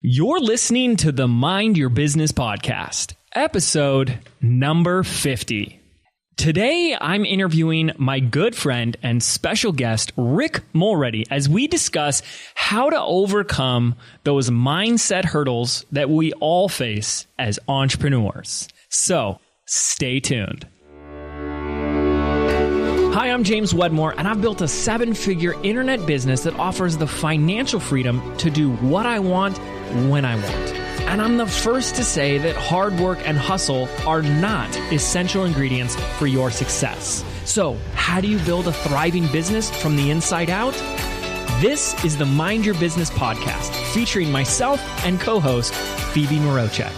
You're listening to the Mind Your Business podcast, episode number 50. Today, I'm interviewing my good friend and special guest, Rick Mulready, as we discuss how to overcome those mindset hurdles that we all face as entrepreneurs. So, stay tuned. Hi, I'm James Wedmore, and I've built a 7-figure internet business that offers the financial freedom to do what I want when I want. And I'm the first to say that hard work and hustle are not essential ingredients for your success. So, how do you build a thriving business from the inside out? This is the Mind Your Business podcast, featuring myself and co-host Phoebe Mroczek.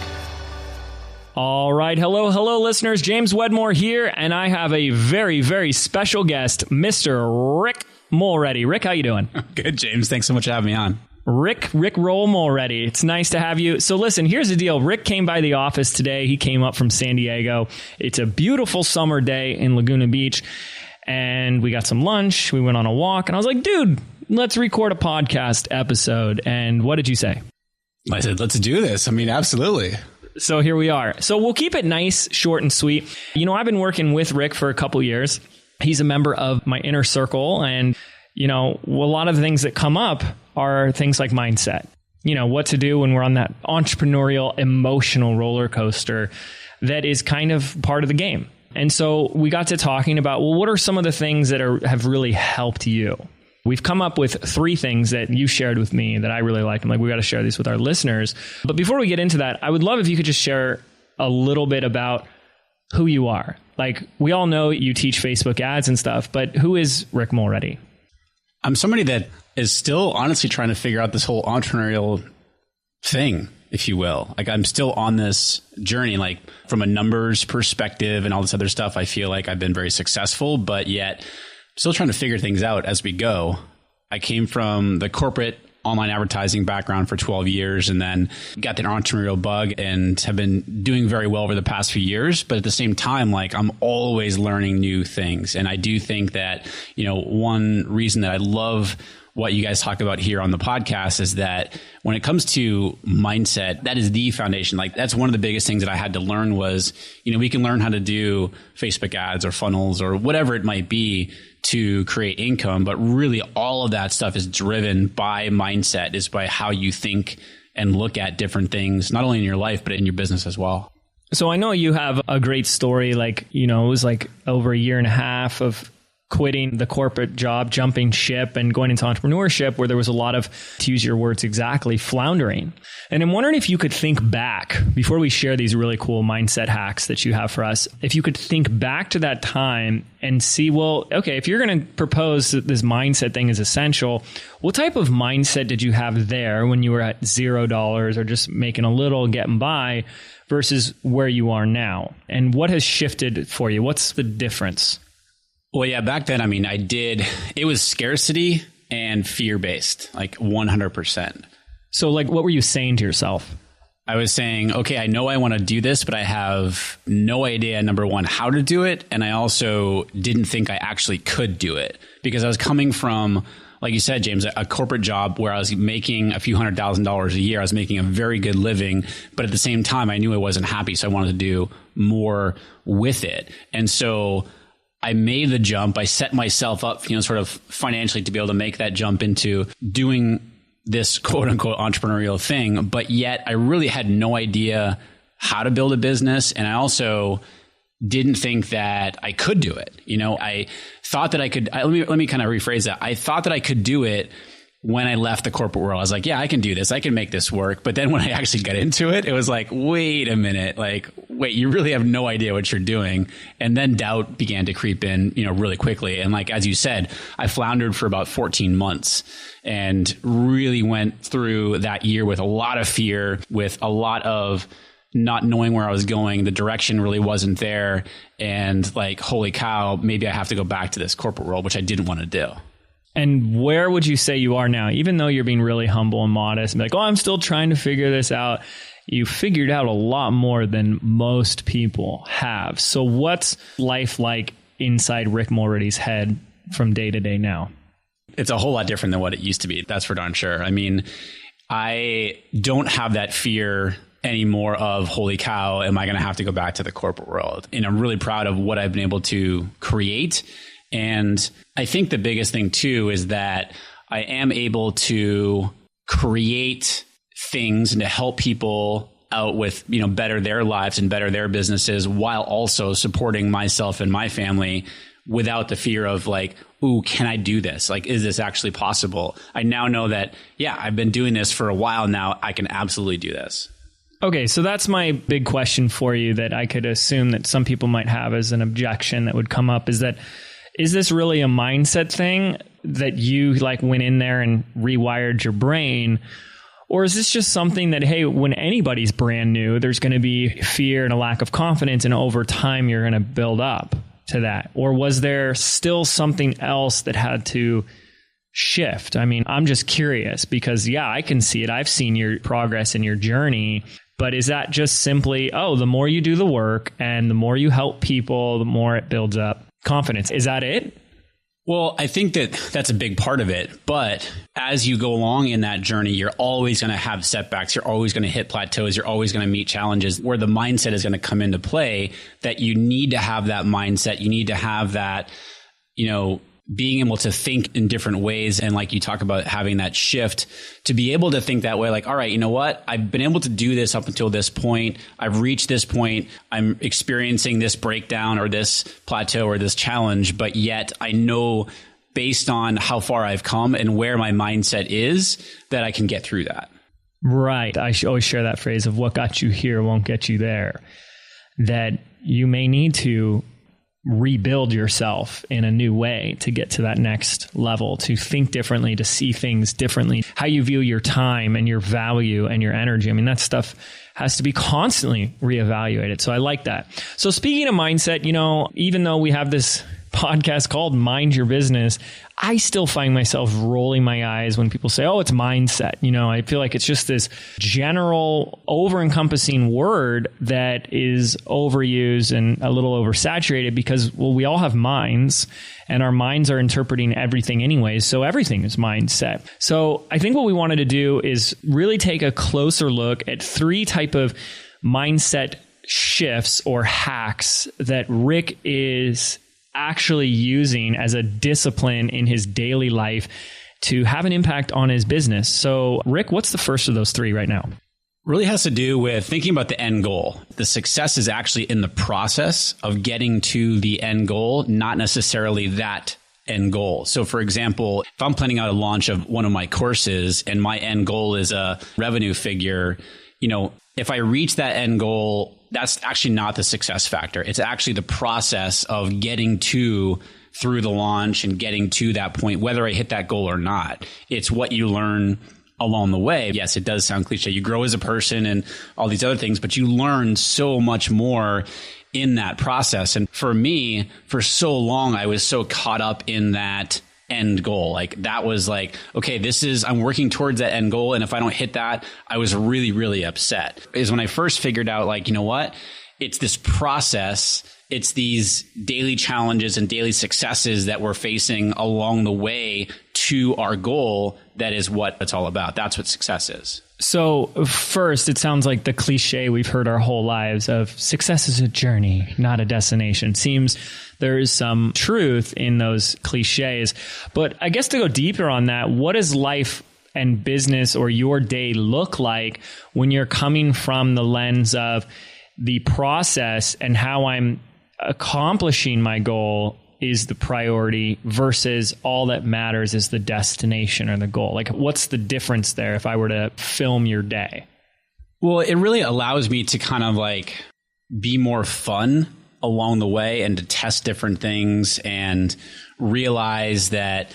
All right. Hello, listeners. James Wedmore here, and I have a very, very special guest, Mr. Rick Mulready. Rick, how you doing? Good, James. Thanks so much for having me on. Rick Roll Mulready. It's nice to have you. So listen, here's the deal. Rick came by the office today. He came up from San Diego. It's a beautiful summer day in Laguna Beach, and we got some lunch. We went on a walk, and I was like, dude, let's record a podcast episode. And what did you say? I said, let's do this. I mean, absolutely. So here we are. So we'll keep it nice, short, and sweet. You know, I've been working with Rick for a couple years. He's a member of my inner circle. And, you know, a lot of the things that come up are things like mindset. You know, what to do when we're on that entrepreneurial, emotional roller coaster that is kind of part of the game. And so we got to talking about, well, what are some of the things that have really helped you? We've come up with 3 things that you shared with me that I really like. I'm like, we got to share these with our listeners. But before we get into that, I would love if you could just share a little bit about who you are. Like, we all know you teach Facebook ads and stuff, but who is Rick Mulready? I'm somebody that is still honestly trying to figure out this whole entrepreneurial thing, if you will. Like, I'm still on this journey, like from a numbers perspective and all this other stuff. I feel like I've been very successful, but yet still trying to figure things out as we go. I came from the corporate online advertising background for 12 years and then got the entrepreneurial bug and have been doing very well over the past few years. But at the same time, like, I'm always learning new things. And I do think that, you know, one reason that I love what you guys talk about here on the podcast is that when it comes to mindset, that is the foundation. Like, that's one of the biggest things that I had to learn was, you know, we can learn how to do Facebook ads or funnels or whatever it might be to create income. But really all of that stuff is driven by mindset, is by how you think and look at different things, not only in your life, but in your business as well. So I know you have a great story, like, you know, it was like over a year and a half of quitting the corporate job, jumping ship and going into entrepreneurship, where there was a lot of, to use your words exactly, floundering. And I'm wondering if you could think back, before we share these really cool mindset hacks that you have for us, if you could think back to that time and see, well, okay, if you're going to propose that this mindset thing is essential, what type of mindset did you have there when you were at $0 or just making a little, getting by, versus where you are now? And what has shifted for you? What's the difference? Well, yeah, back then, I mean, it was scarcity and fear-based, like 100%. So like, what were you saying to yourself? I was saying, okay, I know I want to do this, but I have no idea, number one, how to do it. And I also didn't think I actually could do it because I was coming from, like you said, James, a corporate job where I was making a few $100,000 a year. I was making a very good living, but at the same time, I knew I wasn't happy. So I wanted to do more with it. And so I made the jump. I set myself up, you know, sort of financially to be able to make that jump into doing this quote unquote entrepreneurial thing. But yet I really had no idea how to build a business. And I also didn't think that I could do it. You know, I thought that I could, let me kind of rephrase that. I thought that I could do it when I left the corporate world. I was like, yeah, I can do this. I can make this work. But then when I actually got into it, it was like, wait a minute, like, wait, you really have no idea what you're doing. And then doubt began to creep in, you know, really quickly. And like, as you said, I floundered for about 14 months and really went through that year with a lot of fear, with a lot of not knowing where I was going. The direction really wasn't there. And like, holy cow, maybe I have to go back to this corporate world, which I didn't want to do. And where would you say you are now? Even though you're being really humble and modest and be like, oh, I'm still trying to figure this out. You figured out a lot more than most people have. So what's life like inside Rick Mulready's head from day to day now? It's a whole lot different than what it used to be. That's for darn sure. I mean, I don't have that fear anymore of, holy cow, am I going to have to go back to the corporate world? And I'm really proud of what I've been able to create. And I think the biggest thing too is that I am able to create things and to help people out with, better their lives and better their businesses, while also supporting myself and my family without the fear of like, ooh, can I do this? Like, is this actually possible? I now know that, yeah, I've been doing this for a while now. I can absolutely do this. Okay, so that's my big question for you that I could assume that some people might have as an objection that would come up, is this really a mindset thing that you like went in there and rewired your brain? Or is this just something that, hey, when anybody's brand new, there's going to be fear and a lack of confidence, and over time you're going to build up to that? Or was there still something else that had to shift? I mean, I'm just curious because, yeah, I can see it. I've seen your progress and your journey. But is that just simply, the more you do the work and the more you help people, the more it builds up confidence? Is that it? Well, I think that that's a big part of it. But as you go along in that journey, you're always going to have setbacks. You're always going to hit plateaus. You're always going to meet challenges where the mindset is going to come into play, that you need to have that mindset. You need to have that, being able to think in different ways. And like you talk about having that shift to be able to think that way, like, all right, you know what? I've been able to do this up until this point. I've reached this point. I'm experiencing this breakdown or this plateau or this challenge, but yet I know based on how far I've come and where my mindset is that I can get through that. Right. I always share that phrase of what got you here won't get you there, that you may need to rebuild yourself in a new way to get to that next level, to think differently, to see things differently, how you view your time and your value and your energy. I mean, that stuff has to be constantly reevaluated. So I like that. So speaking of mindset, even though we have this podcast called Mind Your Business, I still find myself rolling my eyes when people say, it's mindset. I feel like it's just this general over-encompassing word that is overused and a little oversaturated because, we all have minds and our minds are interpreting everything anyways. So everything is mindset. So I think what we wanted to do is really take a closer look at 3 type of mindset shifts or hacks that Rick is actually using as a discipline in his daily life to have an impact on his business. So Rick, what's the first of those 3 right now? Really has to do with thinking about the end goal. The success is actually in the process of getting to the end goal, not necessarily that end goal. So for example, if I'm planning out a launch of one of my courses and my end goal is a revenue figure, if I reach that end goal, that's actually not the success factor. It's actually the process of getting through the launch and getting to that point, whether I hit that goal or not. It's what you learn along the way. Yes, it does sound cliche. You grow as a person and all these other things, but you learn so much more in that process. And for me, for so long, I was so caught up in that end goal. Like that was like, okay, I'm working towards that end goal. And if I don't hit that, I was really, really upset. Is when I first figured out like, you know what? It's this process. It's these daily challenges and daily successes that we're facing along the way to our goal. That is what it's all about. That's what success is. So first, it sounds like the cliche we've heard our whole lives of success is a journey, not a destination. Seems there is some truth in those cliches. But I guess to go deeper on that, what does life and business or your day look like when you're coming from the lens of the process and how I'm accomplishing my goal is the priority versus all that matters is the destination or the goal? Like, what's the difference there if I were to film your day? Well, it really allows me to kind of like be more fun along the way and to test different things and realize that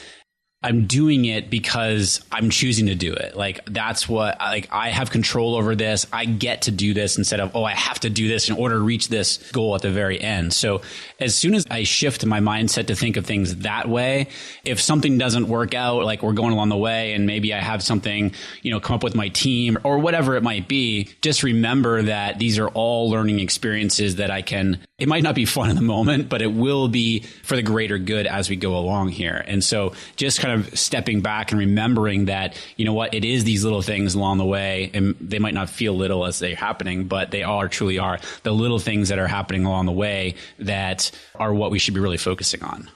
I'm doing it because I'm choosing to do it. Like that's what, like I have control over this. I get to do this instead of, I have to do this in order to reach this goal at the very end. So as soon as I shift my mindset to think of things that way, if something doesn't work out, like we're going along the way and maybe I have something, come up with my team or whatever it might be, just remember that these are all learning experiences that I can it might not be fun in the moment, but it will be for the greater good as we go along here. And so just kind of stepping back and remembering that, you know what, it is these little things along the way, and they might not feel little as they're happening, but they truly are the little things that are happening along the way that are what we should be really focusing on.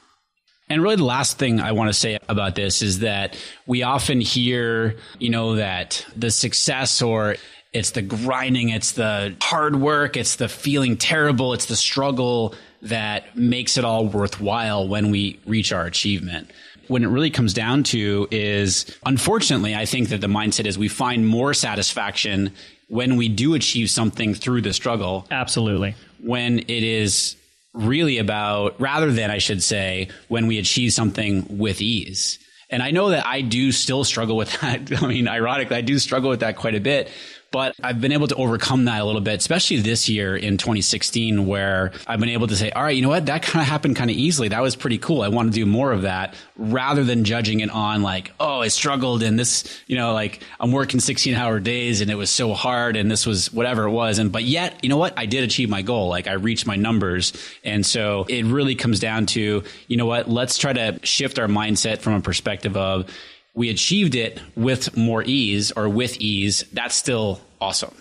And really the last thing I want to say about this is that we often hear, that the success, or it's the grinding, it's the hard work, it's the feeling terrible, it's the struggle that makes it all worthwhile when we reach our achievement. When it really comes down to is, unfortunately, I think that the mindset is we find more satisfaction when we do achieve something through the struggle. Absolutely. When it is really about, rather than, I should say, when we achieve something with ease. And I know that I do still struggle with that. I mean, ironically, I do struggle with that quite a bit. But I've been able to overcome that a little bit, especially this year in 2016, where I've been able to say, all right, you know what? That kind of happened kind of easily. That was pretty cool. I want to do more of that, rather than judging it on like, oh, I struggled and this, like I'm working 16-hour days and it was so hard and this was whatever it was. But yet, you know what? I did achieve my goal. Like I reached my numbers. And so it really comes down to, you know what? Let's try to shift our mindset from a perspective of, we achieved it with more ease, or with ease. That's still awesome.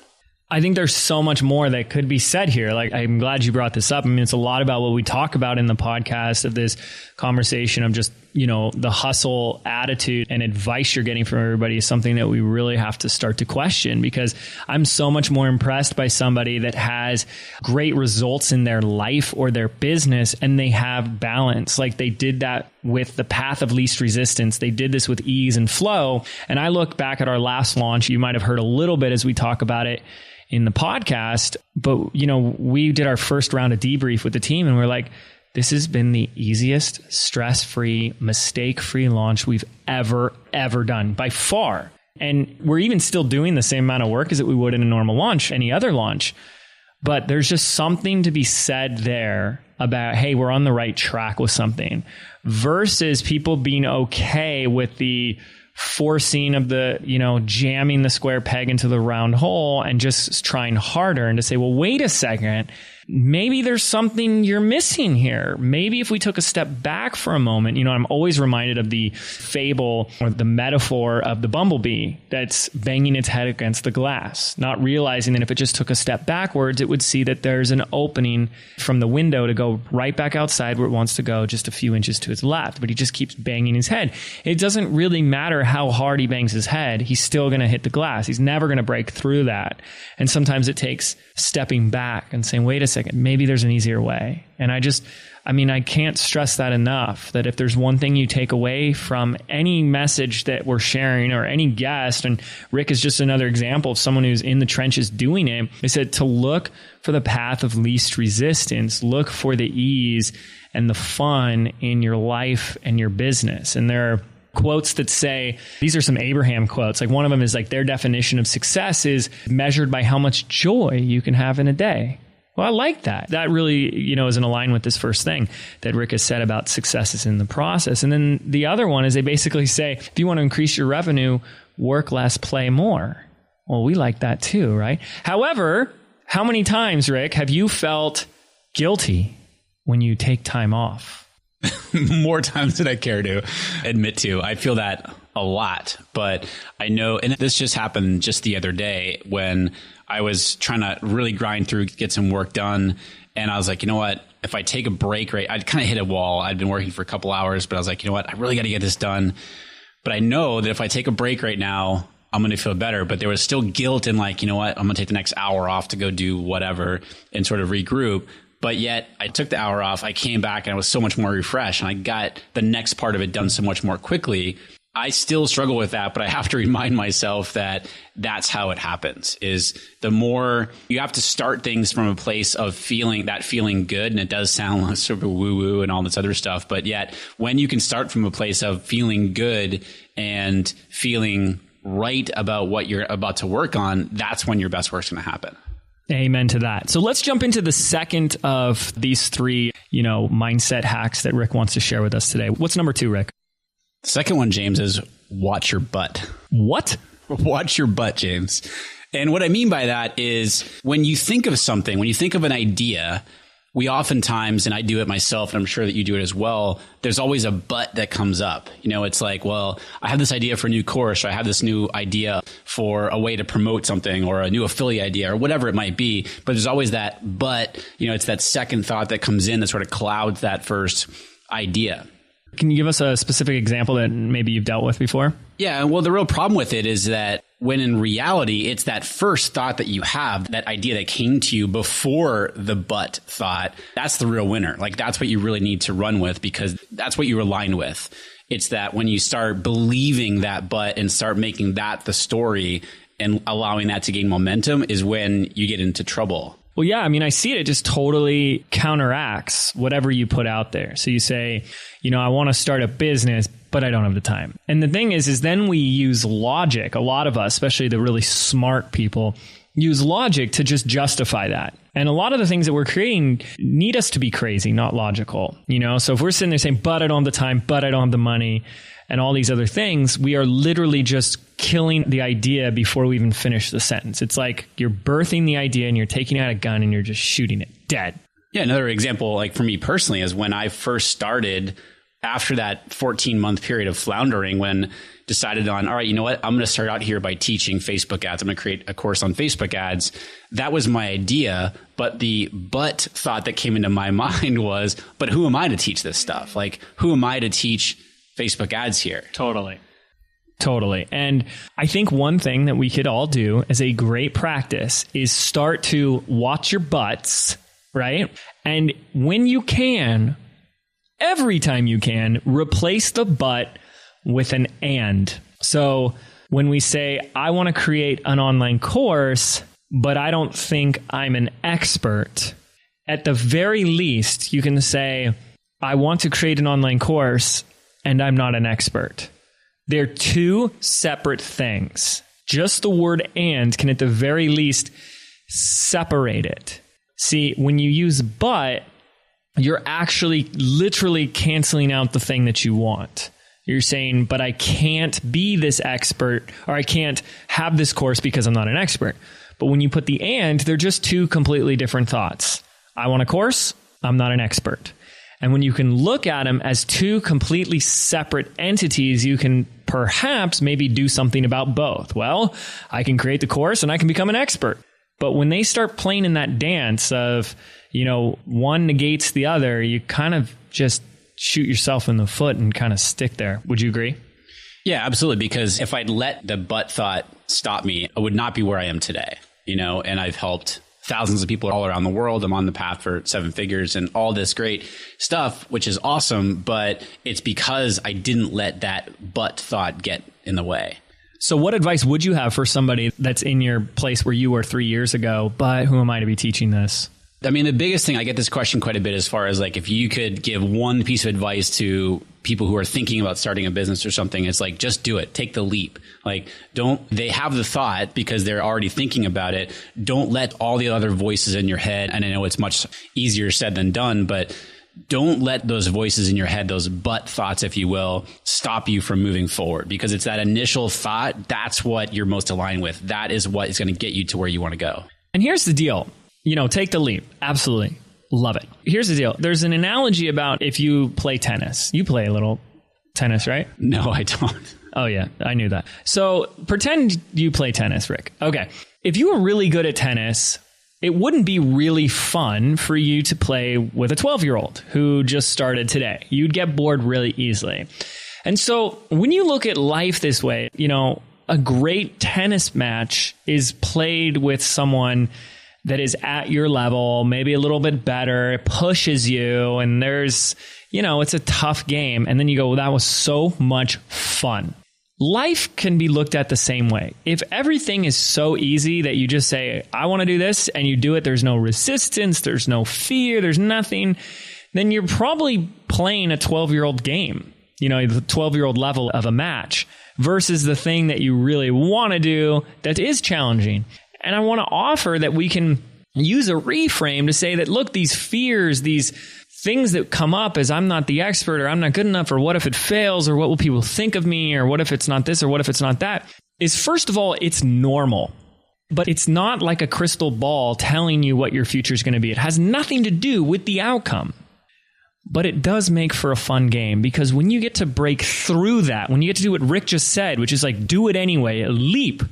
I think there's so much more that could be said here. Like, I'm glad you brought this up. I mean, it's a lot about what we talk about in the podcast, of this conversation of just, the hustle attitude and advice you're getting from everybody is something that we really have to start to question, because I'm so much more impressed by somebody that has great results in their life or their business, and they have balance. Like they did that with the path of least resistance. They did this with ease and flow. And I look back at our last launch. You might have heard a little bit as we talk about it in the podcast, but we did our first round of debrief with the team, and we're like, this has been the easiest, stress-free, mistake-free launch we've ever done by far. And we're even still doing the same amount of work as we would in a normal launch, any other launch. But there's just something to be said there about, hey, we're on the right track with something, versus people being okay with the forcing of the, jamming the square peg into the round hole and just trying harder, and to say, well, wait a second, maybe there's something you're missing here. Maybe if we took a step back for a moment, I'm always reminded of the fable or the metaphor of the bumblebee that's banging its head against the glass, not realizing that if it just took a step backwards, it would see that there's an opening from the window to go right back outside where it wants to go, just a few inches to its left. But he just keeps banging his head. It doesn't really matter how hard he bangs his head. He's still going to hit the glass. He's never going to break through that. And sometimes it takes stepping back and saying, wait a second, maybe there's an easier way. And I can't stress that enough, that if there's one thing you take away from any message that we're sharing, or any guest, and Rick is just another example of someone who's in the trenches doing it, is that to look for the path of least resistance, look for the ease and the fun in your life and your business. And there are quotes that say, these are some Abraham quotes. Like one of them is like, their definition of success is measured by how much joy you can have in a day. Well, I like that. That really, is in line with this first thing that Rick has said about successes in the process. And then the other one is they basically say, if you want to increase your revenue, work less, play more. Well, we like that too, right? However, how many times, Rick, have you felt guilty when you take time off? More times than I care to admit to. I feel that a lot, but I know, and this just happened just the other day when I was trying to really grind through, get some work done. And I was like, you know what, if I take a break, right, I'd kind of hit a wall. I'd been working for a couple hours, but I was like, you know what, I really got to get this done. But I know that if I take a break right now, I'm going to feel better. But there was still guilt in like, you know what, I'm going to take the next hour off to go do whatever and sort of regroup. But yet I took the hour off, I came back and I was so much more refreshed and I got the next part of it done so much more quickly. I still struggle with that, but I have to remind myself that that's how it happens, is the more you have to start things from a place of feeling good. And it does sound like sort of woo woo and all this other stuff. But yet when you can start from a place of feeling good and feeling right about what you're about to work on, that's when your best work's going to happen. Amen to that. So let's jump into the second of these three, mindset hacks that Rick wants to share with us today. What's number 2, Rick? The second one, James, is watch your butt. What? Watch your butt, James. And what I mean by that is when you think of something, when you think of an idea, we oftentimes, and I do it myself, and I'm sure that you do it as well, there's always a but that comes up. It's like, well, I have this idea for a new course, or I have this new idea for a way to promote something, or a new affiliate idea, or whatever it might be. But there's always that but, it's that second thought that comes in that sort of clouds that first idea. Can you give us a specific example that maybe you've dealt with before? Yeah, well, the real problem with it is that when in reality, it's that first thought that you have, that idea that came to you before the but thought, that's the real winner. Like, that's what you really need to run with, because that's what you're aligned with. It's that when you start believing that but and start making that the story and allowing that to gain momentum is when you get into trouble. Well, yeah, I mean, I see it just totally counteracts whatever you put out there. So you say, I want to start a business, but I don't have the time. And the thing is then we use logic. A lot of us, especially the really smart people, use logic to just justify that. And a lot of the things that we're creating need us to be crazy, not logical. So if we're sitting there saying, but I don't have the time, but I don't have the money, and all these other things, we are literally just killing the idea before we even finish the sentence. It's like you're birthing the idea and you're taking out a gun and you're just shooting it dead. Yeah, another example, like for me personally, is when I first started after that 14-month period of floundering, when decided on, all right, you know what? I'm going to start out here by teaching Facebook ads. I'm going to create a course on Facebook ads. That was my idea. But the but thought that came into my mind was, but who am I to teach this stuff? Like, who am I to teach Facebook ads here? Totally. And I think one thing that we could all do as a great practice is start to watch your butts, right? And when you can, every time you can, replace the but with an and. So when we say, I want to create an online course, but I don't think I'm an expert, at the very least, you can say, I want to create an online course and I'm not an expert. They're two separate things. Just the word and can at the very least separate it. See, when you use but, you're actually literally canceling out the thing that you want. You're saying, but I can't be this expert, or I can't have this course because I'm not an expert. But when you put the and, they're just two completely different thoughts. I want a course, I'm not an expert. And when you can look at them as two completely separate entities, you can perhaps maybe do something about both. Well, I can create the course and I can become an expert. But when they start playing in that dance of, one negates the other, you kind of just shoot yourself in the foot and kind of stick there. Would you agree? Yeah, absolutely. Because if I'd let the but thought stop me, I would not be where I am today, and I've helped thousands of people all around the world. I'm on the path for 7 figures and all this great stuff, which is awesome. But it's because I didn't let that but thought get in the way. So what advice would you have for somebody that's in your place where you were 3 years ago, but who am I to be teaching this? I mean, the biggest thing, I get this question quite a bit as far as like, if you could give one piece of advice to people who are thinking about starting a business or something, it's like, just do it. Take the leap. Like, they have the thought because they're already thinking about it. Don't let all the other voices in your head. And I know it's much easier said than done, but don't let those voices in your head, those but thoughts, if you will, stop you from moving forward, because it's that initial thought. That's what you're most aligned with. That is what is going to get you to where you want to go. And here's the deal. Take the leap. Absolutely. Love it. Here's the deal. There's an analogy about if you play tennis. You play a little tennis, right? No, I don't. Oh, yeah. I knew that. So pretend you play tennis, Rick. Okay. If you were really good at tennis, it wouldn't be really fun for you to play with a 12-year-old who just started today. You'd get bored really easily. And so when you look at life this way, a great tennis match is played with someone that is at your level, maybe a little bit better, it pushes you, and there's, it's a tough game. And then you go, well, that was so much fun. Life can be looked at the same way. If everything is so easy that you just say, I want to do this, and you do it, there's no resistance, there's no fear, there's nothing, then you're probably playing a 12-year-old game, the 12-year-old level of a match, versus the thing that you really want to do that is challenging. And I want to offer that we can use a reframe to say that, look, these fears, these things that come up as I'm not the expert, or I'm not good enough, or what if it fails, or what will people think of me, or what if it's not this, or what if it's not that, is first of all, it's normal. But it's not like a crystal ball telling you what your future is going to be. It has nothing to do with the outcome. But it does make for a fun game, because when you get to break through that, when you get to do what Rick just said, which is like, do it anyway, leap,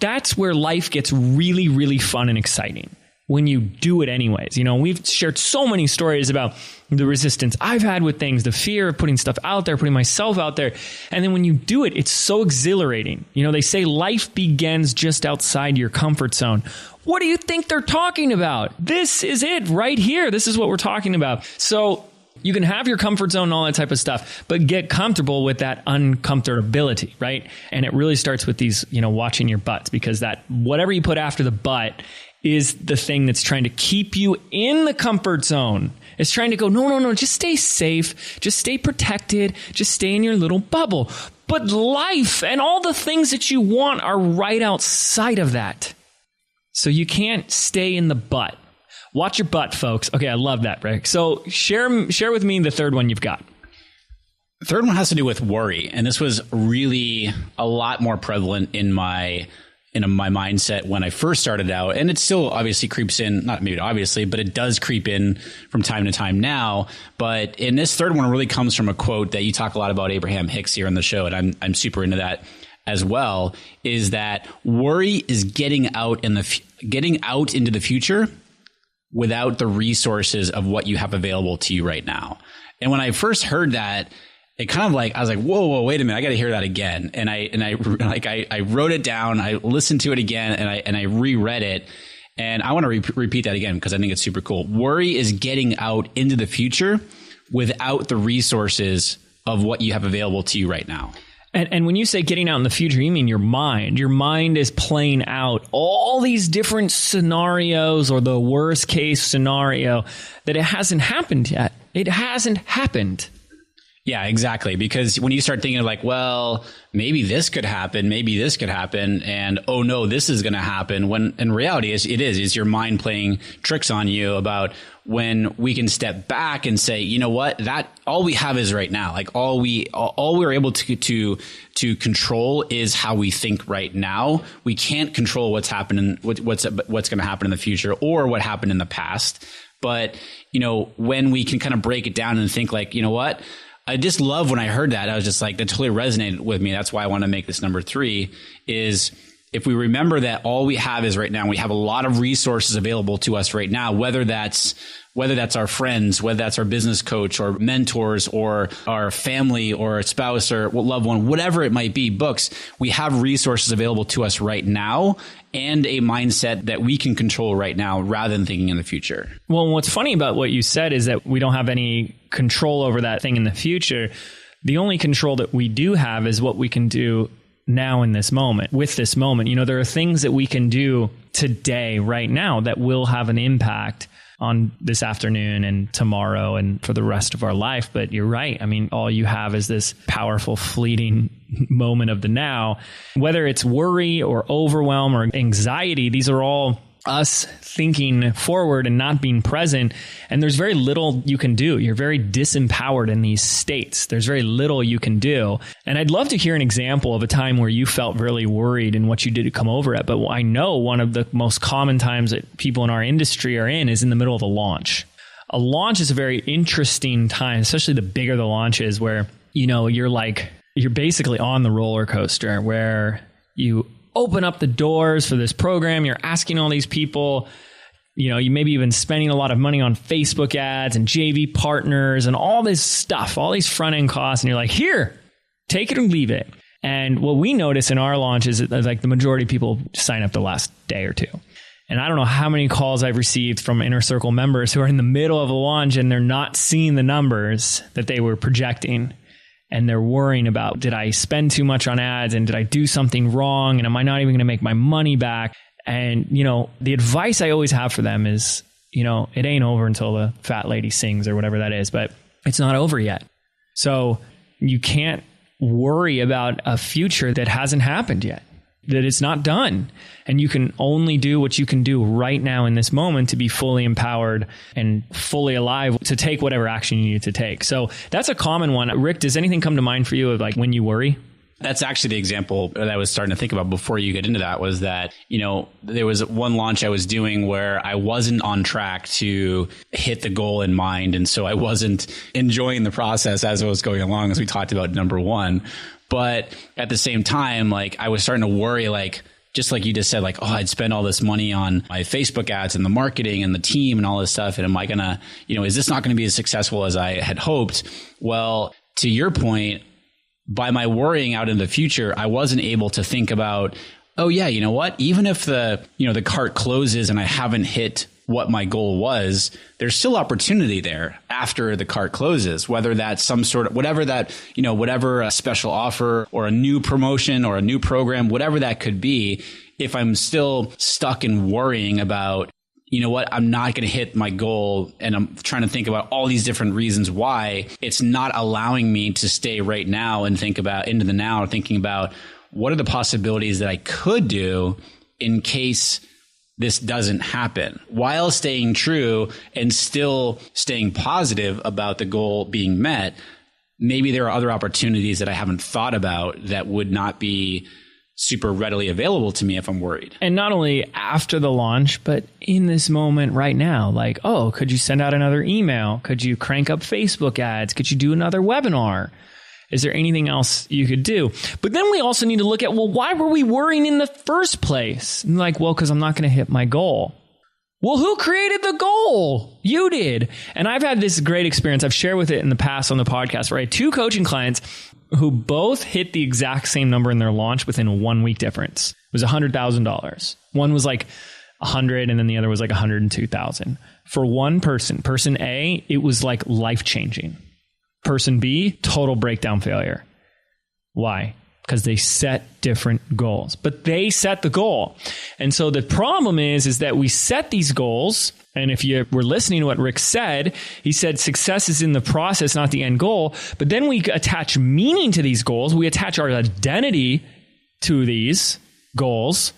that's where life gets really, really fun and exciting. When you do it anyways. You know, we've shared so many stories about the resistance I've had with things, the fear of putting stuff out there, putting myself out there. And then when you do it, it's so exhilarating. You know, they say life begins just outside your comfort zone. What do you think they're talking about? This is it right here. This is what we're talking about. So you can have your comfort zone and all that type of stuff, but get comfortable with that uncomfortability, right? And it really starts with these, you know, watching your butts, because that whatever you put after the butt is the thing that's trying to keep you in the comfort zone. It's trying to go, no, just stay safe. Just stay protected. Just stay in your little bubble. But life and all the things that you want are right outside of that. So you can't stay in the butt. Watch your butt, folks. Okay, I love that, Rick. So share with me the third one you've got. The third one has to do with worry. And this was really a lot more prevalent in my mindset when I first started out. And it still obviously creeps in, not maybe obviously, but it does creep in from time to time now. But in this third one, it really comes from a quote that you talk a lot about, Abraham Hicks, here on the show. And I'm super into that as well, is that worry is getting out into the future without the resources of what you have available to you right now. And when I first heard that, it kind of like, I was like, whoa, wait a minute, I got to hear that again. And I wrote it down, I listened to it again, and I reread it. And I want to repeat that again, because I think it's super cool. Worry is getting out into the future without the resources of what you have available to you right now. And when you say getting out in the future, you mean your mind. Your mind is playing out all these different scenarios, or the worst case scenario, that it hasn't happened yet. It hasn't happened. Yeah, exactly. Because when you start thinking of like, well, maybe this could happen, and oh no, this is going to happen. When in reality, it's your mind playing tricks on you about when we can step back and say, you know what, that all we have is right now. Like all we're able to control is how we think right now. We can't control what's happening, what's going to happen in the future, or what happened in the past. But, you know, when we can kind of break it down and think like, you know what, I just love when I heard that. I was just like, that totally resonated with me. That's why I want to make this number 3, is if we remember that all we have is right now, we have a lot of resources available to us right now, whether that's our friends, whether that's our business coach or mentors or our family or a spouse or loved one, whatever it might be, books, we have resources available to us right now, and a mindset that we can control right now rather than thinking in the future. Well, what's funny about what you said is that we don't have any control over that thing in the future. The only control that we do have is what we can do now in this moment, with this moment. You know, there are things that we can do today, right now, that will have an impact on this afternoon and tomorrow and for the rest of our life. But you're right. I mean, all you have is this powerful, fleeting moment of the now. Whether it's worry or overwhelm or anxiety, these are all us thinking forward and not being present. And there's very little you can do. You're very disempowered in these states. There's very little you can do. And I'd love to hear an example of a time where you felt really worried and what you did to come over it. But I know one of the most common times that people in our industry are in is in the middle of a launch. A launch is a very interesting time, especially the bigger the launch is, where, you know, you're basically on the roller coaster, where you open up the doors for this program. You're asking all these people, you know, you maybe even spending a lot of money on Facebook ads and JV partners and all this stuff, all these front end costs. And you're like, here, take it or leave it. And what we notice in our launch is that, like, the majority of people sign up the last day or two. And I don't know how many calls I've received from Inner Circle members who are in the middle of a launch and they're not seeing the numbers that they were projecting. And they're worrying about, did I spend too much on ads, and did I do something wrong? And am I not even going to make my money back? And, you know, the advice I always have for them is, you know, it ain't over until the fat lady sings, or whatever that is, but it's not over yet. So you can't worry about a future that hasn't happened yet, that it's not done. And you can only do what you can do right now in this moment to be fully empowered and fully alive to take whatever action you need to take. So that's a common one. Rick, does anything come to mind for you of like when you worry? That's actually the example that I was starting to think about before you get into that, was that, there was one launch I was doing where I wasn't on track to hit the goal in mind. And so I wasn't enjoying the process as I was going along, as we talked about number one. But at the same time, like, I was starting to worry, like, just like you just said, like, oh, I'd spend all this money on my Facebook ads and the marketing and the team and all this stuff. And am I going to, is this not going to be as successful as I had hoped? Well, to your point, by my worrying out in the future, I wasn't able to think about, oh yeah, you know what? Even if the cart closes and I haven't hit what my goal was, there's still opportunity there after the cart closes, whether that's some sort of, whatever a special offer or a new promotion or a new program, whatever that could be. If I'm still stuck in worrying about, I'm not going to hit my goal, and I'm trying to think about all these different reasons why, it's not allowing me to stay right now and think about into the now, thinking about what are the possibilities that I could do in case this doesn't happen, while staying true and still staying positive about the goal being met. Maybe there are other opportunities that I haven't thought about that would not be super readily available to me if I'm worried. And not only after the launch, but in this moment right now, like, oh, could you send out another email? Could you crank up Facebook ads? Could you do another webinar? Is there anything else you could do? But then we also need to look at, well, why were we worrying in the first place? And like, well, because I'm not going to hit my goal. Well, who created the goal? You did. And I've had this great experience. I've shared with it in the past on the podcast, where I had 2 coaching clients who both hit the exact same number in their launch within a 1 week difference. It was $100,000. One was like 100, and then the other was like 102,000. For one person A, it was like life-changing. Person B, total breakdown failure. Why? Because they set different goals, but they set the goal. And so the problem is that we set these goals. And if you were listening to what Rick said, he said success is in the process, not the end goal. But then we attach meaning to these goals. We attach our identity to these goals.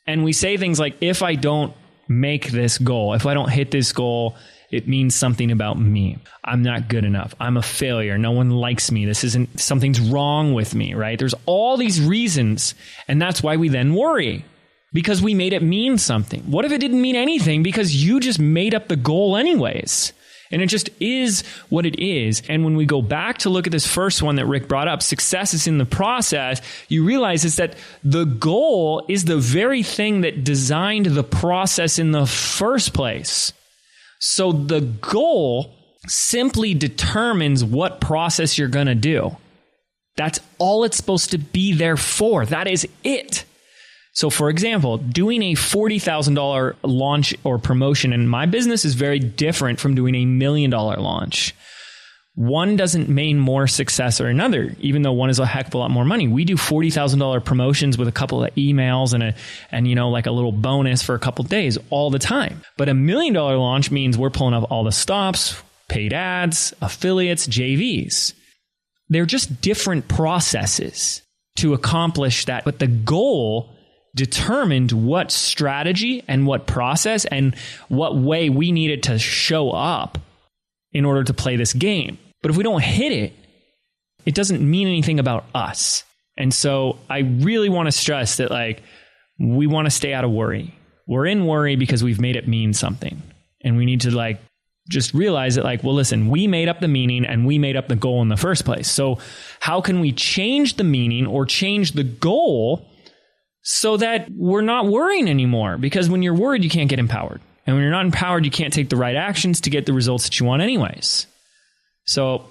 And we say things like, if I don't make this goal, if I don't hit this goal, it means something about me. I'm not good enough. I'm a failure. No one likes me. Something's wrong with me, right? There's all these reasons. And that's why we then worry, because we made it mean something. What if it didn't mean anything because you just made up the goal anyways? And it just is what it is. And when we go back to look at this first one that Rick brought up, success is in the process, you realize is that the goal is the very thing that designed the process in the first place. So the goal simply determines what process you're going to do. That's all it's supposed to be there for. That is it. So for example, doing a $40,000 launch or promotion in my business is very different from doing $1 million launch. One doesn't mean more success or another, even though one is a heck of a lot more money. We do $40,000 promotions with a couple of emails and like a little bonus for a couple of days all the time. But $1 million launch means we're pulling up all the stops, paid ads, affiliates, JVs. They're just different processes to accomplish that. But the goal determined what strategy and what process and what way we needed to show up in order to play this game. But if we don't hit it, it doesn't mean anything about us. And so I really want to stress that, like, we want to stay out of worry. We're in worry because we've made it mean something. And we need to just realize that, well, listen, we made up the meaning and we made up the goal in the first place. So how can we change the meaning or change the goal so that we're not worrying anymore? Because when you're worried, you can't get empowered. And when you're not empowered, you can't take the right actions to get the results that you want anyways. So,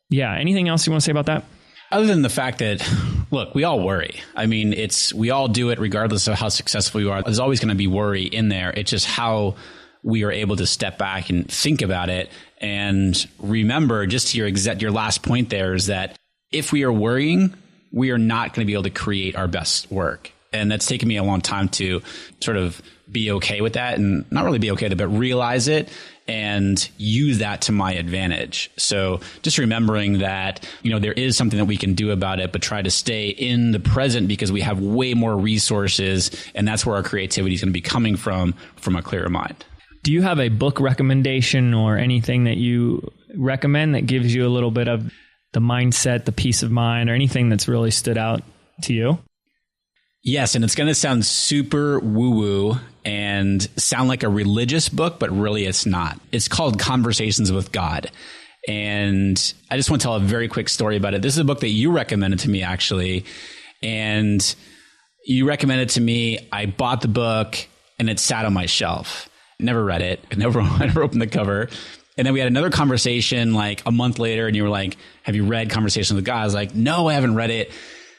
yeah, anything else you want to say about that? Other than the fact that, look, we all worry. I mean, we all do it regardless of how successful you are. There's always going to be worry in there. It's just how we are able to step back and think about it and remember, just to your last point there, is that if we are worrying, we are not going to be able to create our best work. And that's taken me a long time to sort of be okay with that, and not really be okay with it, but realize it and use that to my advantage. So just remembering that, there is something that we can do about it, but try to stay in the present because we have way more resources, and that's where our creativity is going to be coming from a clearer mind. Do you have a book recommendation or anything that you recommend that gives you a little bit of the mindset, the peace of mind, or anything that's really stood out to you? Yes, and it's going to sound super woo-woo and sound like a religious book, but really it's not. It's called Conversations with God. And I just want to tell a very quick story about it. This is a book that you recommended to me, actually. And you recommended it to me. I bought the book and it sat on my shelf. Never read it. I never opened the cover. And then we had another conversation like a month later and you were like, have you read Conversations with God? I was like, no, I haven't read it.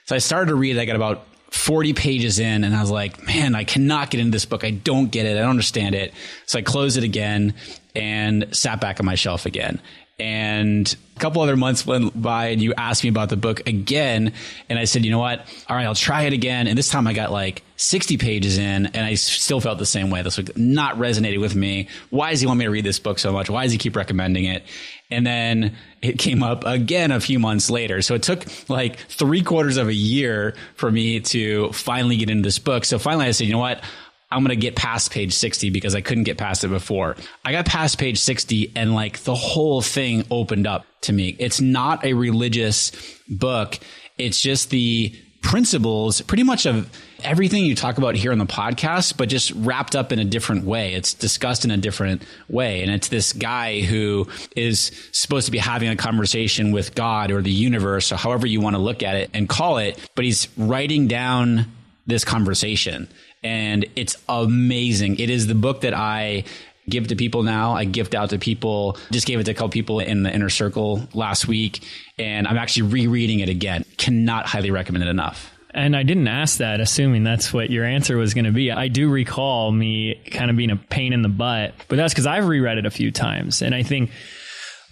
So I started to read it. I got about 40 pages in and I was like, man, I cannot get into this book. I don't get it. I don't understand it. So I closed it again and sat back on my shelf again. And a couple other months went by and you asked me about the book again. And I said, you know what? All right, I'll try it again. And this time I got like 60 pages in and I still felt the same way. This was not resonating with me. Why does he want me to read this book so much? Why does he keep recommending it? And then it came up again a few months later. So it took like 3/4 of a year for me to finally get into this book. So finally I said, you know what? I'm going to get past page 60 because I couldn't get past it before. I got past page 60 and like the whole thing opened up to me. It's not a religious book. It's just the principles pretty much of everything you talk about here on the podcast, but just wrapped up in a different way. It's discussed in a different way. And it's this guy who is supposed to be having a conversation with God or the universe or however you want to look at it and call it, but he's writing down this conversation. And it's amazing. It is the book that I give to people now. I gift out to people. Just gave it to a couple people in the inner circle last week. And I'm actually rereading it again. Cannot highly recommend it enough. And I didn't ask that, assuming that's what your answer was going to be. I do recall me kind of being a pain in the butt, but that's because I've reread it a few times. And I think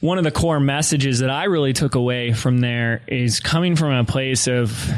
one of the core messages that I really took away from there is coming from a place of,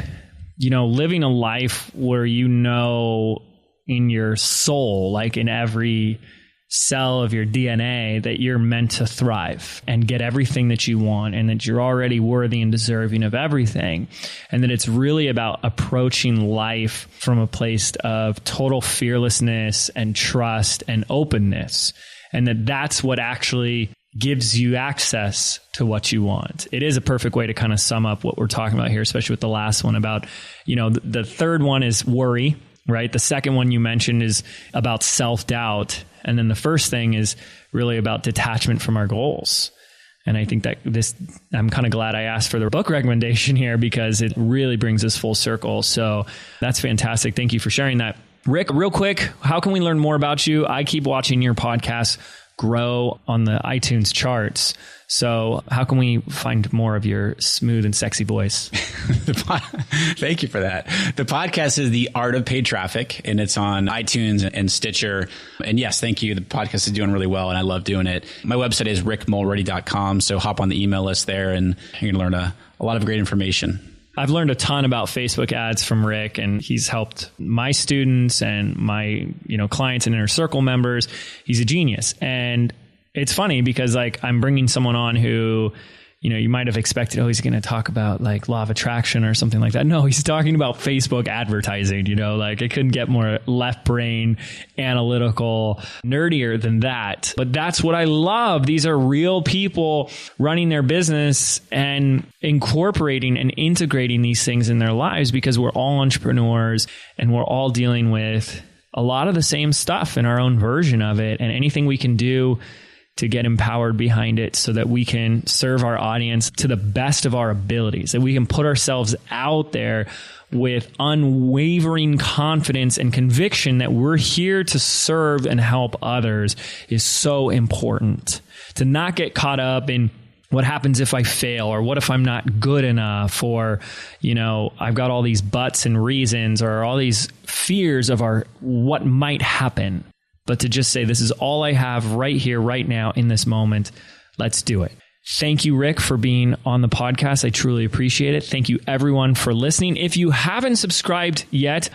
you know, living a life where you know in your soul, like in every cell of your DNA, that you're meant to thrive and get everything that you want and that you're already worthy and deserving of everything. And that it's really about approaching life from a place of total fearlessness and trust and openness. And that's what actually gives you access to what you want. It is a perfect way to kind of sum up what we're talking about here, especially with the last one about, you know, the third one is worry, right? The second one you mentioned is about self-doubt. And then the first thing is really about detachment from our goals. And I think that I'm kind of glad I asked for the book recommendation here because it really brings us full circle. So that's fantastic. Thank you for sharing that. Rick, real quick, how can we learn more about you? I keep watching your podcast grow on the iTunes charts. So how can we find more of your smooth and sexy voice? Thank you for that. The podcast is The Art of Paid Traffic, and it's on iTunes and Stitcher. And yes, thank you. The podcast is doing really well, and I love doing it. My website is rickmulready.com. So hop on the email list there, and you can learn a lot of great information. I've learned a ton about Facebook ads from Rick, and he's helped my students and my, clients and inner circle members. He's a genius. And it's funny because like I'm bringing someone on who, you might have expected, he's going to talk about like law of attraction or something like that. No, he's talking about Facebook advertising, like it couldn't get more left brain, analytical, nerdier than that. But that's what I love. These are real people running their business and incorporating and integrating these things in their lives because we're all entrepreneurs and we're all dealing with a lot of the same stuff in our own version of it, and anything we can do to get empowered behind it so that we can serve our audience to the best of our abilities, that we can put ourselves out there with unwavering confidence and conviction that we're here to serve and help others is so important. To not get caught up in what happens if I fail, or what if I'm not good enough, or, I've got all these buts and reasons, or all these fears of what might happen. But to just say, this is all I have right here, right now, in this moment. Let's do it. Thank you, Rick, for being on the podcast. I truly appreciate it. Thank you, everyone, for listening. If you haven't subscribed yet,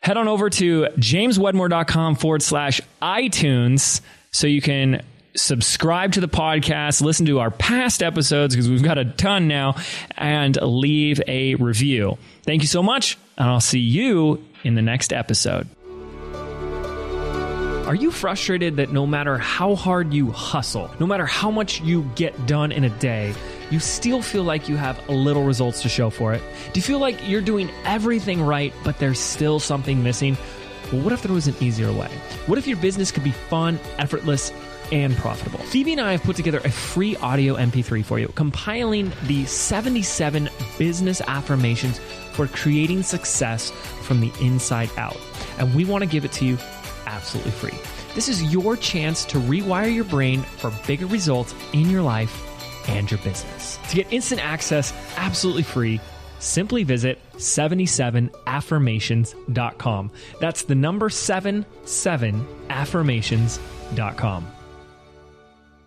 head on over to jameswedmore.com/iTunes so you can subscribe to the podcast, listen to our past episodes, because we've got a ton now, and leave a review. Thank you so much, and I'll see you in the next episode. Are you frustrated that no matter how hard you hustle, no matter how much you get done in a day, you still feel like you have little results to show for it? Do you feel like you're doing everything right, but there's still something missing? Well, what if there was an easier way? What if your business could be fun, effortless, and profitable? Phoebe and I have put together a free audio MP3 for you, compiling the 77 business affirmations for creating success from the inside out. And we want to give it to you absolutely free. This is your chance to rewire your brain for bigger results in your life and your business. To get instant access, absolutely free, simply visit 77affirmations.com. That's the number 77affirmations.com.